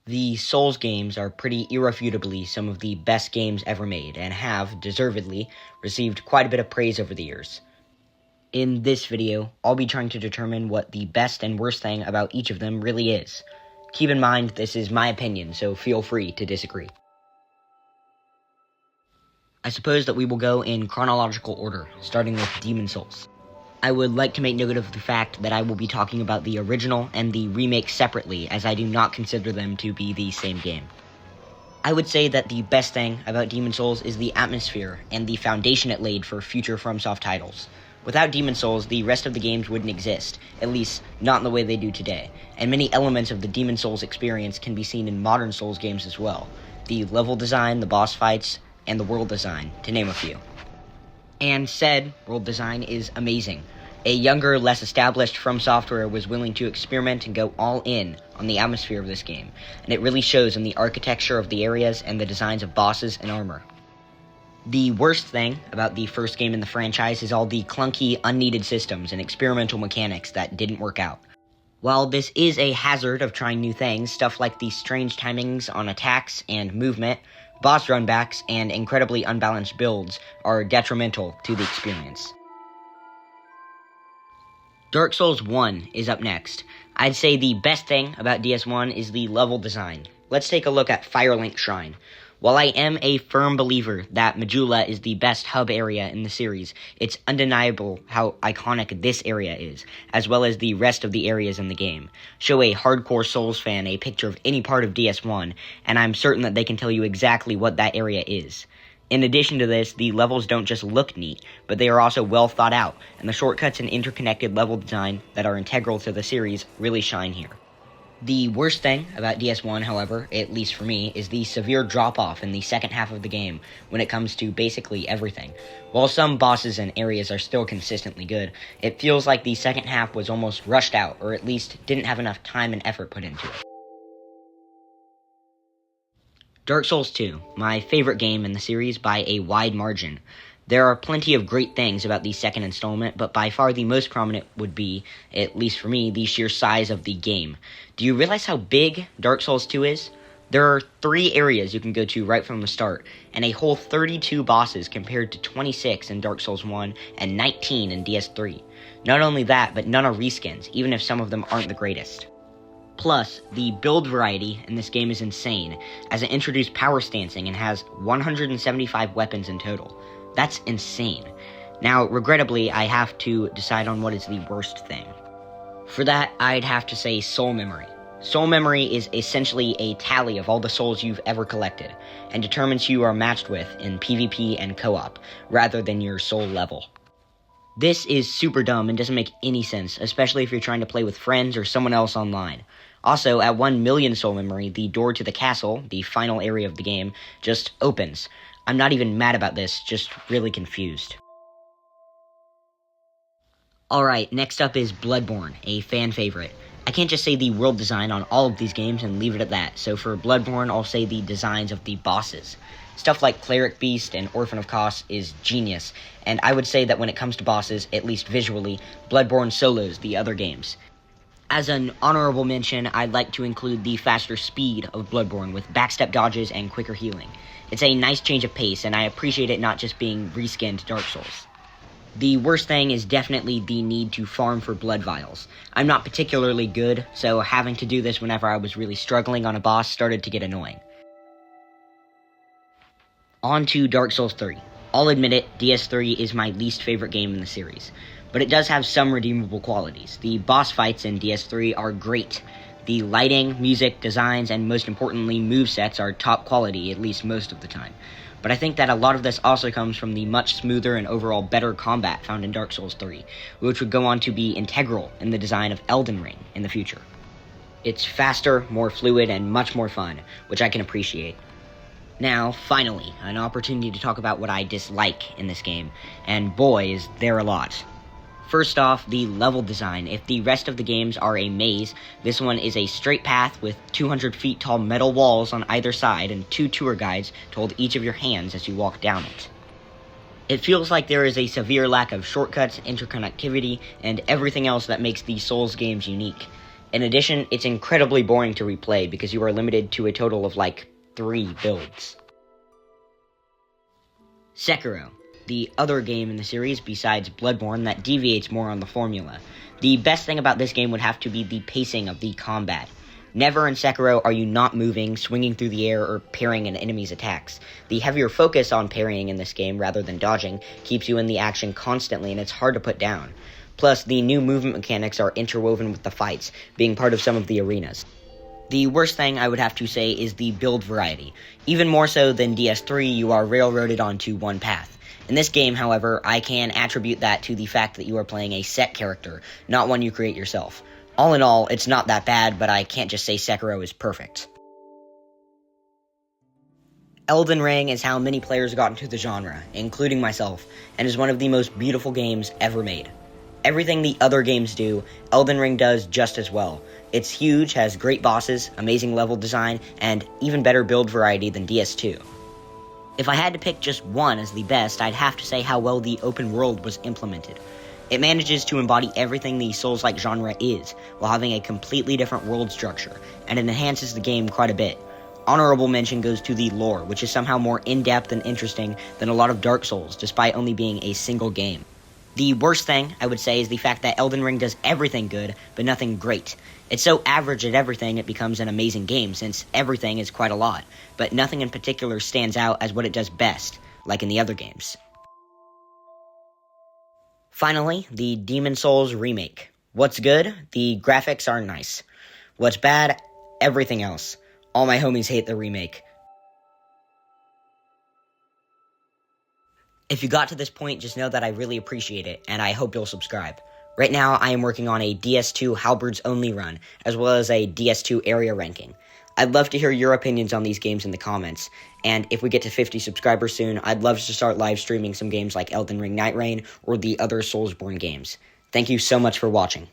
The Souls games are pretty irrefutably some of the best games ever made and have, deservedly, received quite a bit of praise over the years. In this video, I'll be trying to determine what the best and worst thing about each of them really is. Keep in mind, this is my opinion, so feel free to disagree. I suppose that we will go in chronological order, starting with Demon's Souls. I would like to make note of the fact that I will be talking about the original and the remake separately, as I do not consider them to be the same game. I would say that the best thing about Demon's Souls is the atmosphere and the foundation it laid for future FromSoft titles. Without Demon's Souls, the rest of the games wouldn't exist, at least not in the way they do today, and many elements of the Demon's Souls experience can be seen in modern Souls games as well. The level design, the boss fights, and the world design, to name a few. And said world design is amazing. A younger, less established From Software was willing to experiment and go all in on the atmosphere of this game, and it really shows in the architecture of the areas and the designs of bosses and armor. The worst thing about the first game in the franchise is all the clunky, unneeded systems and experimental mechanics that didn't work out. While this is a hazard of trying new things, stuff like the strange timings on attacks and movement, boss runbacks, and incredibly unbalanced builds are detrimental to the experience. Dark Souls 1 is up next. I'd say the best thing about DS1 is the level design. Let's take a look at Firelink Shrine. While I am a firm believer that Majula is the best hub area in the series, it's undeniable how iconic this area is, as well as the rest of the areas in the game. Show a hardcore Souls fan a picture of any part of DS1, and I'm certain that they can tell you exactly what that area is. In addition to this, the levels don't just look neat, but they are also well thought out, and the shortcuts and interconnected level design that are integral to the series really shine here. The worst thing about DS1, however, at least for me, is the severe drop-off in the second half of the game when it comes to basically everything. While some bosses and areas are still consistently good, it feels like the second half was almost rushed out, or at least didn't have enough time and effort put into it. Dark Souls 2, my favorite game in the series by a wide margin. There are plenty of great things about the second installment, but by far the most prominent would be, at least for me, the sheer size of the game. Do you realize how big Dark Souls 2 is? There are 3 areas you can go to right from the start, and a whole 32 bosses compared to 26 in Dark Souls 1 and 19 in DS3. Not only that, but none are reskins, even if some of them aren't the greatest. Plus, the build variety in this game is insane, as it introduced power stancing and has 175 weapons in total. That's insane. Now, regrettably, I have to decide on what is the worst thing. For that, I'd have to say Soul Memory. Soul Memory is essentially a tally of all the souls you've ever collected, and determines who you are matched with in PvP and co-op, rather than your soul level. This is super dumb and doesn't make any sense, especially if you're trying to play with friends or someone else online. Also, at 1 million soul memory, the door to the castle, the final area of the game, just opens. I'm not even mad about this, just really confused. Alright, next up is Bloodborne, a fan favorite. I can't just say the world design on all of these games and leave it at that, so for Bloodborne, I'll say the designs of the bosses. Stuff like Cleric Beast and Orphan of Kos is genius, and I would say that when it comes to bosses, at least visually, Bloodborne solos the other games. As an honorable mention, I'd like to include the faster speed of Bloodborne with backstep dodges and quicker healing. It's a nice change of pace, and I appreciate it not just being reskinned Dark Souls. The worst thing is definitely the need to farm for blood vials. I'm not particularly good, so having to do this whenever I was really struggling on a boss started to get annoying. On to Dark Souls 3. I'll admit it, DS3 is my least favorite game in the series, but it does have some redeemable qualities. The boss fights in DS3 are great. The lighting, music, designs, and most importantly, movesets are top quality, at least most of the time. But I think that a lot of this also comes from the much smoother and overall better combat found in Dark Souls 3, which would go on to be integral in the design of Elden Ring in the future. It's faster, more fluid, and much more fun, which I can appreciate. Now, finally, an opportunity to talk about what I dislike in this game, and boy, is there a lot. First off, the level design. If the rest of the games are a maze, this one is a straight path with 200 feet tall metal walls on either side and 2 tour guides to hold each of your hands as you walk down it. It feels like there is a severe lack of shortcuts, interconnectivity, and everything else that makes the Souls games unique. In addition, it's incredibly boring to replay because you are limited to a total of like 3 builds. Sekiro, the other game in the series besides Bloodborne that deviates more on the formula. The best thing about this game would have to be the pacing of the combat. Never in Sekiro are you not moving, swinging through the air, or parrying an enemy's attacks. The heavier focus on parrying in this game rather than dodging keeps you in the action constantly, and it's hard to put down. Plus, the new movement mechanics are interwoven with the fights, being part of some of the arenas. The worst thing I would have to say is the build variety. Even more so than DS3, you are railroaded onto one path. In this game, however, I can attribute that to the fact that you are playing a set character, not one you create yourself. All in all, it's not that bad, but I can't just say Sekiro is perfect. Elden Ring is how many players got into the genre, including myself, and is one of the most beautiful games ever made. Everything the other games do, Elden Ring does just as well. It's huge, has great bosses, amazing level design, and even better build variety than DS2. If I had to pick just one as the best, I'd have to say how well the open world was implemented. It manages to embody everything the Souls-like genre is, while having a completely different world structure, and it enhances the game quite a bit. Honorable mention goes to the lore, which is somehow more in-depth and interesting than a lot of Dark Souls, despite only being a single game. The worst thing, I would say, is the fact that Elden Ring does everything good, but nothing great. It's so average at everything it becomes an amazing game, since everything is quite a lot, but nothing in particular stands out as what it does best, like in the other games. Finally, the Demon's Souls remake. What's good? The graphics are nice. What's bad? Everything else. All my homies hate the remake. If you got to this point, just know that I really appreciate it, and I hope you'll subscribe. Right now, I am working on a DS2 Halberds only run, as well as a DS2 area ranking. I'd love to hear your opinions on these games in the comments, and if we get to 50 subscribers soon, I'd love to start live streaming some games like Elden Ring Night Rain or the other Soulsborne games. Thank you so much for watching.